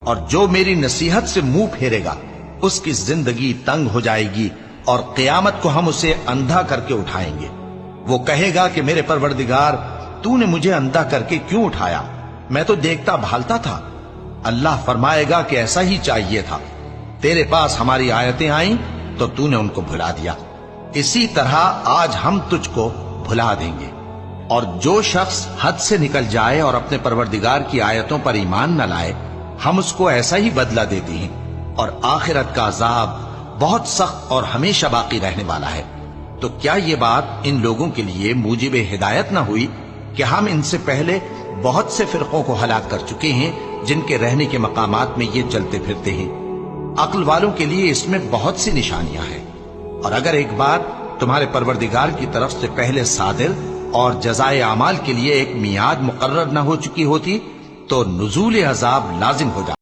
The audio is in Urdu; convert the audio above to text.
اور جو میری نصیحت سے منہ پھیرے گا اس کی زندگی تنگ ہو جائے گی اور قیامت کو ہم اسے اندھا کر کے اٹھائیں گے۔ وہ کہے گا کہ میرے پروردگار تو نے مجھے اندھا کر کے کیوں اٹھایا؟ میں تو دیکھتا بھالتا تھا۔ اللہ فرمائے گا کہ ایسا ہی چاہیے تھا، تیرے پاس ہماری آیتیں آئیں تو تو نے ان کو بھلا دیا، اسی طرح آج ہم تجھ کو بھلا دیں گے۔ اور جو شخص حد سے نکل جائے اور اپنے پروردگار کی آیتوں پر ایمان نہ لائے، ہم اس کو ایسا ہی بدلہ دیتے ہیں، اور آخرت کا عذاب بہت سخت اور ہمیشہ باقی رہنے والا ہے۔ تو کیا یہ بات ان لوگوں کے لیے موجب ہدایت نہ ہوئی کہ ہم ان سے پہلے بہت سے فرقوں کو ہلاک کر چکے ہیں جن کے رہنے کے مقامات میں یہ چلتے پھرتے ہیں؟ عقل والوں کے لیے اس میں بہت سی نشانیاں ہیں۔ اور اگر ایک بار تمہارے پروردگار کی طرف سے پہلے صادر اور جزائے اعمال کے لیے ایک میعاد مقرر نہ ہو چکی ہوتی تو نزول عذاب لازم ہو جاتا۔